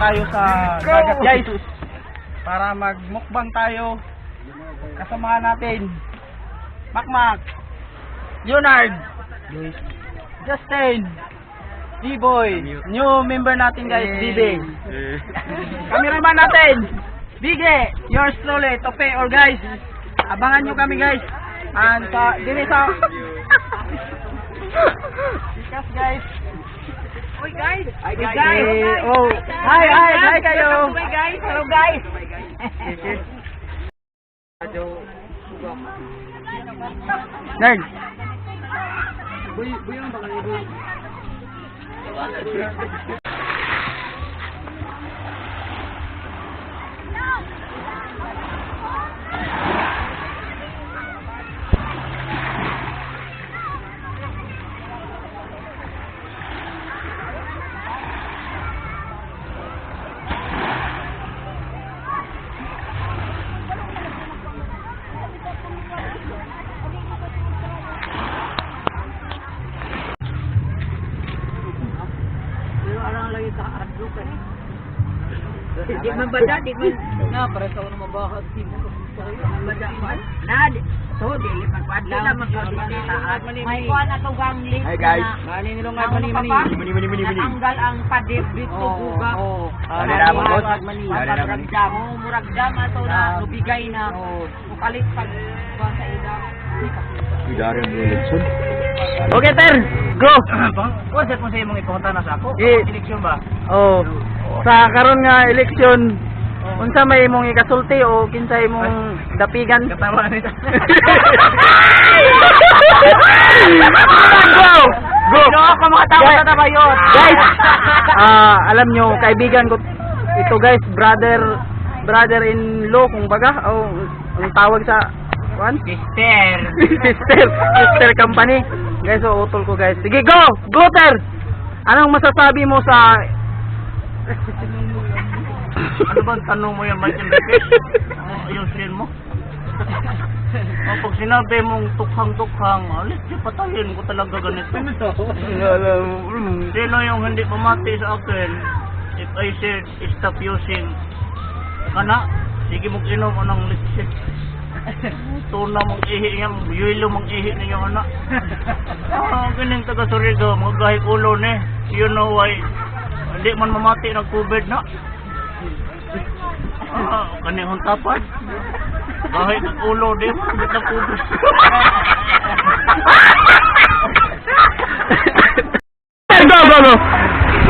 tayo sa dagat guys. Para magmukbang tayo. Kasamahan natin Makmak, Leonard, Justin, D-Boy, new member natin guys, Bibi. Cameraman natin, Bige, yours truly, Tope or guys. Abangan nyo kami guys. And dili sa Sikas guys. Oy guys. Hi guys. Oh, hi kayo. Hi guys. Hello guys. Nerd. Di man bada, di man na para sa una mabahag di mo bada man. Nad. So di magpadla na magkakita. May kuan ato gang list. Hi guys. Mani nilong mani. Tanggal ang padebit ko buga. Ano na mo boss? Murag dam ato na nubigay na. Mukalit pag sa ida. Okay, Ter. Go. Kung sa sa imong ipunta na sa ako, eleksyon ba? Oh. Sa karon nga eleksyon, unsa may imong ikasulti o kinsa imong dapigan? Katama ni. Go. Go ako mga tao sa tabayot. Guys, alam nyo, kaibigan ko ito guys, brother-in-law kung baga, ang tawag sa sister company. Guys, so utol ko guys. Sige, go! Go, Ter! Anong masasabi mo sa... Ano bang tanong mo yan, Mike and Beckett? Ayusin mo. Pag sinabi mong tukhang-tukhang, alit, patayin ko talaga ganito. Sino yung hindi pamati sa akin? If I said, stop using kana, sige mong inom anong litsit. Tuna mong ihi niya, yulo mong ihi ninyo anak. Ganing taga Surigao, mga gahik ulo ni. You know why? Hindi man mamati ng COVID na. Kanihong tapad. Gahik ng ulo di man, hindi na COVID. Go!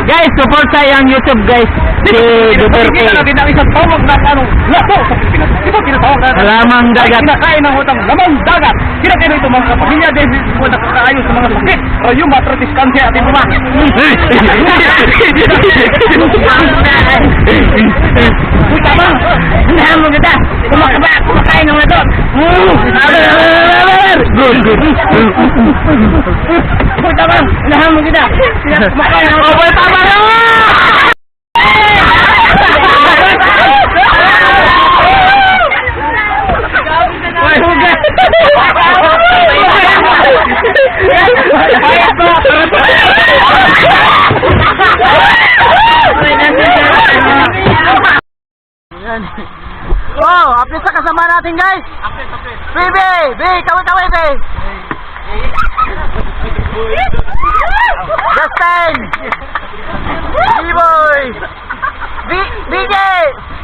Guys, support sa yung YouTube guys. Si Duterte. Kita isang tawag na anong lato sa Pilipinas. Ito tinatawag na Lamang dagat. Kinakain ng utang lamang dagat. Kinakain ito mga kapamilya dahil po nakakaayos sa mga sakit. Yung matratiskante ating mga. Puta ba? Hanahan mo kita. Kumakain ng lato. Good. Puta ba? Hanahan mo kita. Kumakain ng lato. Tama na! Oh, aplis sa kasama natin guys. Bibi, kawit, Justin, D-Boy, BJ,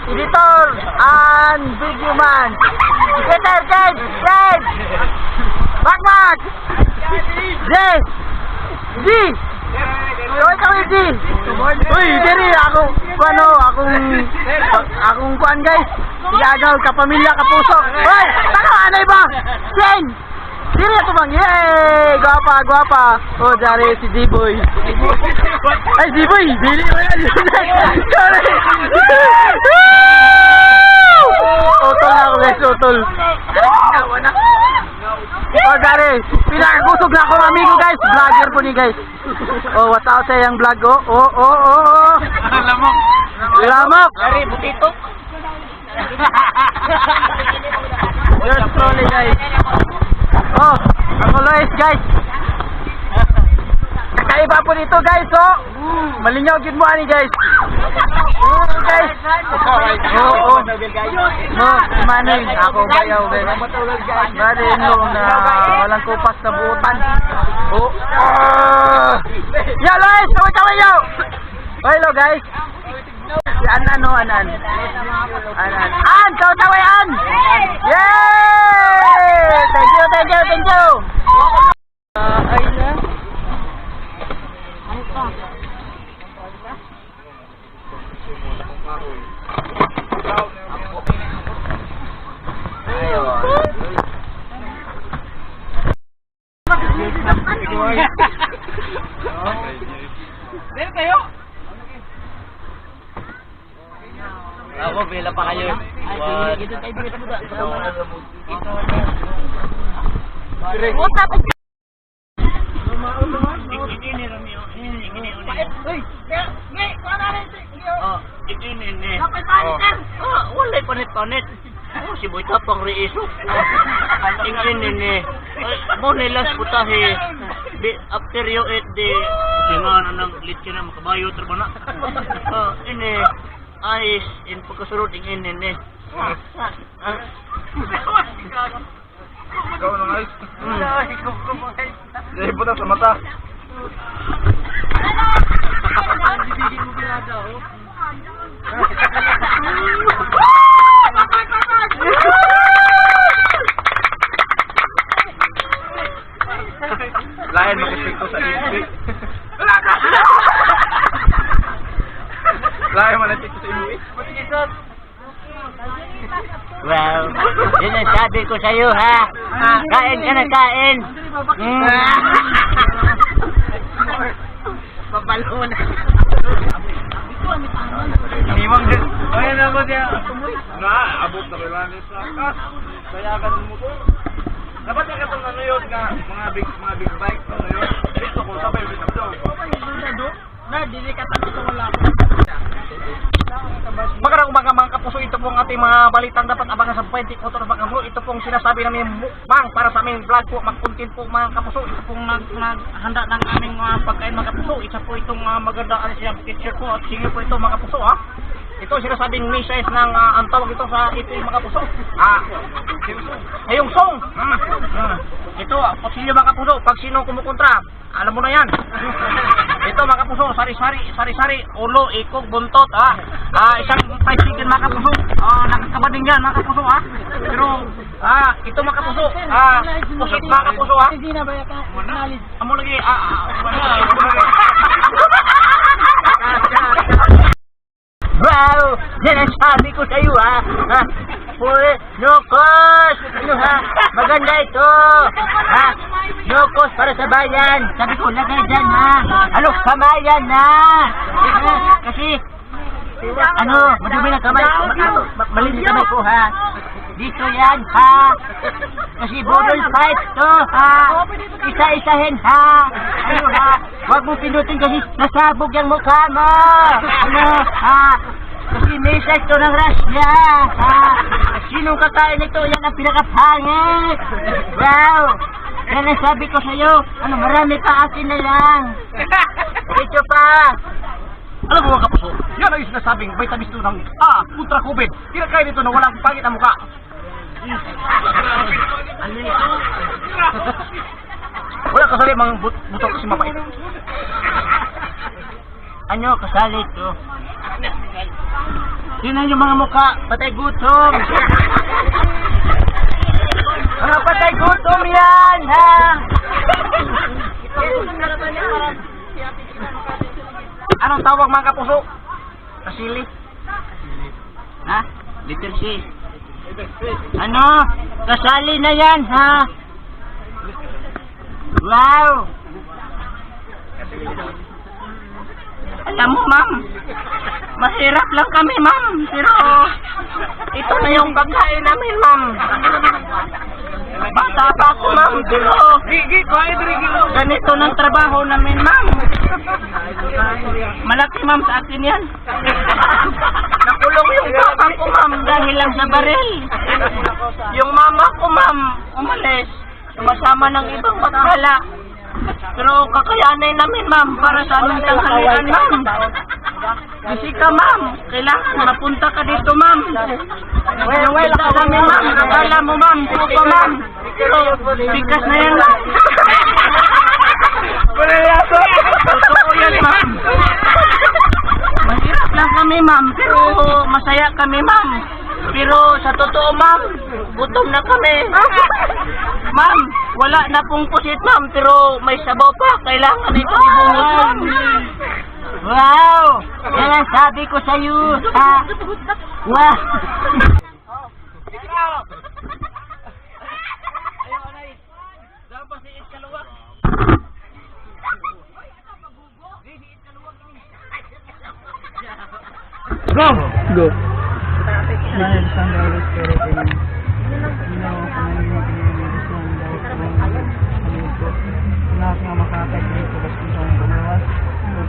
editor, and video man. Peter, Ken, Makmak, Jay, G. Ikaw G. Uy, diri akong kuan guys. Igagaw kapamilya kapuso. Hoy, taka anay ba? Ken. Diri ato bang. Yay! Gwapa. Oh, jare si D-Boy. Ay, D-Boy, dili mo yan. Sorry. Utol na ako guys, utol. Oh, jare. Pinakakusog na akong amigo guys. Vlogger po ni guys. Oh, what's out sa yung vlog ko? Oh. Lamok. Lari, butito. Yours slowly guys. Oh, ako Lois guys. Kakaiba po dito guys, oh. Malingaw gid mo ani guys. Guys. Oo. Manay, ako bayaw guys. Bali nung na walang kupas na buutan. Oh. Yo guys, kaway yo. Hello guys. Si Anan. Kaway An. Yay! Thank you. Ay na. Meron kayo? Ako, bila pa kayo. Ito tayo dito mo da. Walay panit-panit. Si Boy Tapang reiso. Ingin mo nilas putahe. After you eat the na ng litsi na makabayo trabana. Ini ayos in pagkasurod ingin Ikaw nang ayos. Dahil po sa mata. Lain makisik ko sa impi. Lain manatik ko sa impi. Well, yun ang sabi ko sa'yo ha. Kain ka na kain. Papalo na. Himang din. Ayan ako siya. Abot na kailangan sa akas. Sayagan mo ko. Dapat ka itong ano yun nga, mga big bike ano yun. Dito ko sabay rin ako. Dili ka tapos wala. Magandang umaga mga kapuso, ito pong ating mga balitang dapat abangan sa 20 Motor Bangamo. Ito pong sinasabi namin mukbang para sa aming vlog po, mag-content po mga kapuso. Ito pong naghanda ng aming pagkain mga kapuso. Isa po itong magandaan siyang picture po at singer po ito mga kapuso ha. Ito sinasabing may size ng ang tawag ito sa ito yung mga kapuso. Yung song. Ito, pagsilyo mga kapuso, pag sino kumukontra, alam mo na yan. Ito mga kapuso, sari-sari, ulo, ikog, buntot, isang tricycle mga kapuso, nakakabading yan mga kapuso, pero, ito mga kapuso, pusit mga kapuso, amo lagi, wow, yan ang sabi ko sa'yo, Nukos, maganda ito, Nukos para sa bayan. Sabi ko, lagay dyan ano, kamayan na. Kasi, madumi na kamay, malinis kamay ko Dito yan kasi budol fight to isa-isahin Huwag mo pinutin kasi nasabog yung mukha mo. Kasi may size to ng Russia. Sinong kakain ito, yan ang pinakapangit. Wow, yan ang sabi ko sa'yo. Marami pa akin na lang. Ito pa. Alam mo mga kapuso, yan ang sinasabing vitamins 2 ng Ultra COVID. Kinakain ito na walang pangit ang mukha. Wala kasali mga buto kasi mapait. Kasali ito. Tingnan yung mga mukha, patay gutom. Mga patay gutom yan, Anong tawag mga kapuso? Kasili. Letter C. Kasali na yan, Wow. Alam mo, ma'am, mahirap lang kami, ma'am, pero ito na yung pagkain namin, ma'am. Bata pa ako, ma'am, pero ganito ng trabaho namin, ma'am. Malaki, ma'am, sa akin yan. Nakulong yung papa ko, ma'am, dahil lang sa baril. Yung mama ko, ma'am, umalis. Sumasama ng ibang bakala. Pero kakayanin namin, ma'am, para sa aming tanghalian, ma'am. Busy ka, ma'am. Kailangan mapunta ka dito, ma'am. Well, ako kami, ma'am. Akala mo, ma'am. Pupa, ma'am. Pero, bigas na yan, ma'am. Totoo yan, ma'am. Mahirap lang kami, ma'am. Pero, masaya kami, ma'am. Pero, sa totoo, ma'am, gutom na kami. Ma'am, wala na pong pusit, ma'am. Pero, may sabaw pa. Kailangan ito ibungot, ma'am. Wow! Yan ang sabi ko sa iyo. Wow! Go! Go!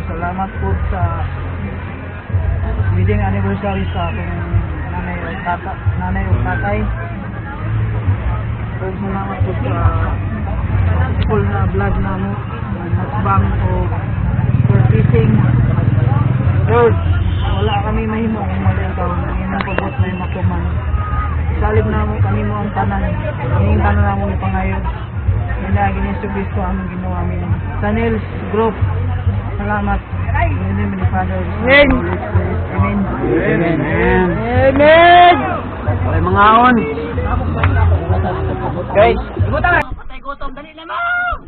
Salamat po sa wedding anniversary sa aking nanay o tatay. Salamat po sa full na vlog na mo, mukbang o purchasing. Lord, wala kami mahimo kung mali ang taon. Ngayon pabot na yung makuman. Salib na mo kami mo ang tanan. Kaming tanan na mo ipangayon. Hinagin ni Yesu Cristo ang ginawa amin. Sa Nils Group, salamat. In the name of the Father, Amen. Amen. Amen! Amen! Okay, mga on. Guys, Patay gutom, dali na, ma'am!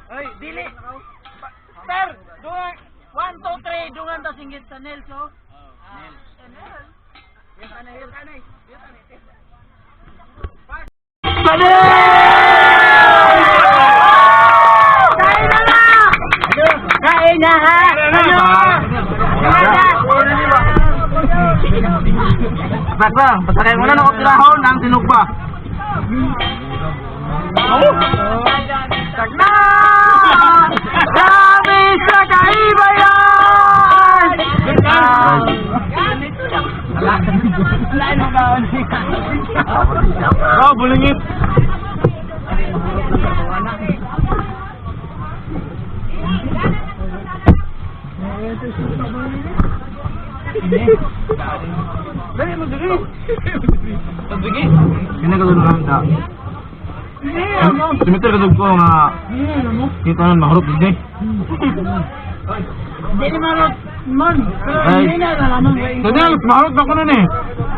Ay, Dili! Sir, dungan! 1, 2, 3, dungan daw singgit sa nails, oh. Kain na ha! Bakla, pasakay mo na ng opirahon ng tinugba. Tagna! Dami sa kaibayan! Oh, bulingit! Dali mo dali. Sige. Kini ka dun lang ta. Simeter ka dun ko nga. Kita nan mahurot din. Dili marot mon. Ay. Hindi na naman. Dali mahurot ako nun eh.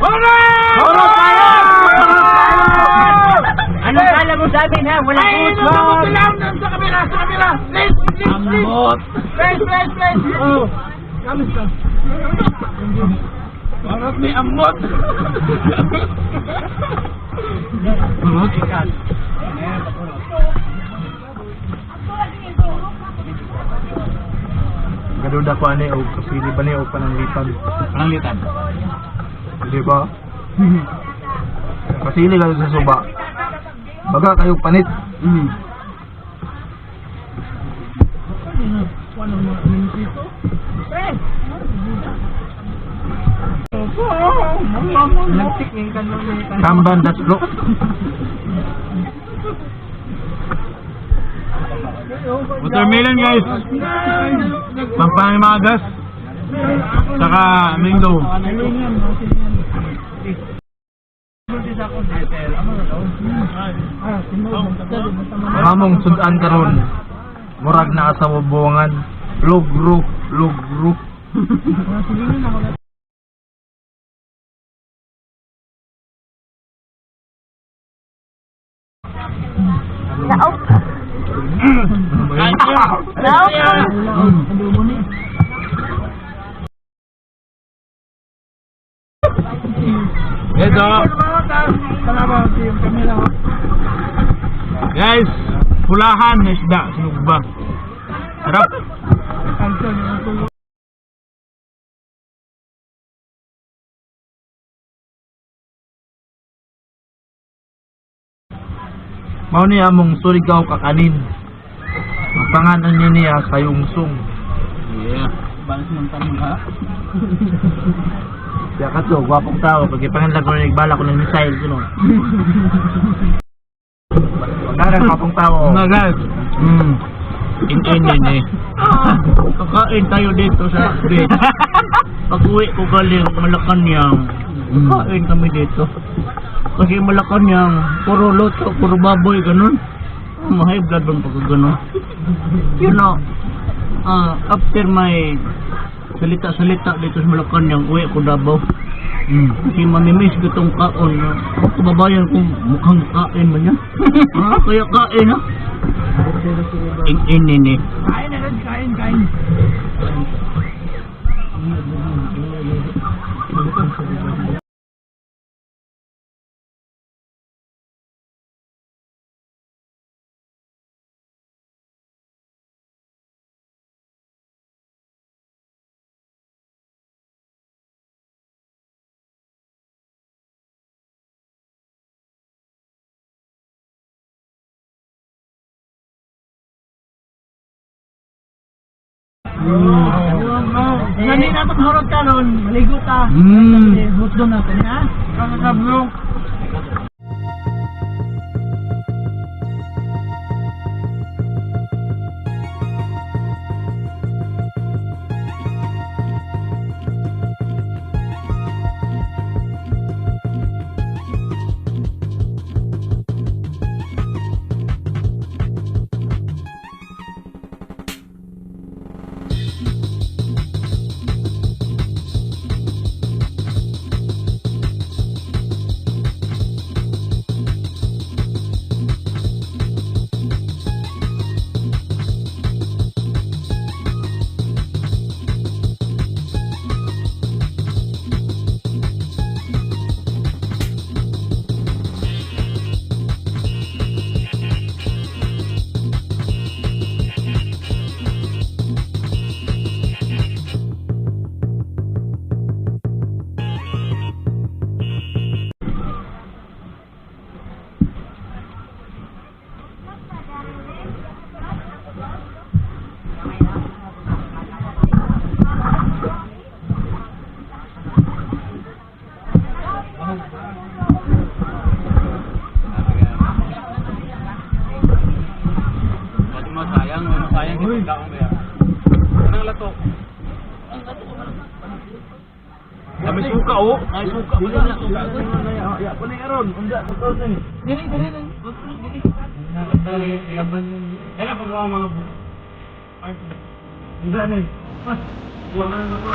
Hore! Mahurot tayo! Anong kala mo sa amin ha? Wala puso. Sa kamera, sa kamera. Please. Ambot. Please. Oh. Kamusta? Parang may amot. Mahurot ka. Gaduda ko ani og kapili ba ni og pananglitan. Pananglitan. Di ba? Pasili ka sa suba. Baga kayo panit. Kamban daslo. Watermelon guys. Pampangmagas. Saka mango. Mamong sudan karon. Murag na sa buwangan. Lugro. Ito. Guys, pulahan na isda, sinugba. Sarap. Mao ni among surigaw kakanin. Pangalan niya sa Yungsung. Yeah. Balas ng tanong ha? Kaya ka to, gwapong tao. Pag ipangalan ko nagbala ko ng missile, sunod. Pagkarang gwapong tao. Mga guys. In eh. Kakain tayo dito sa beach. Pag uwi ko galing Malacanang, kakain kami dito. Kasi Malacanang, puro loto, puro baboy, ganun. High blood bang pag ganun. You know, after my salita-salita dito sa Malacanang, uwi ko Davao. Kasi mamimiss ko itong kaon. Kababayan ko mukhang kain man yan. Kaya kain ha. In eh. Kain na rin, kain. Gani na ito harap ka nun, maligo ta. Hutdo na ito niya. Kakasablong. Anong lato? Kami suka oh. Ay suka. Ya, kunin aron. Unda to ni. Dili. Era pa mga bu. Ay. Unda ni. Mas. Wala na ko.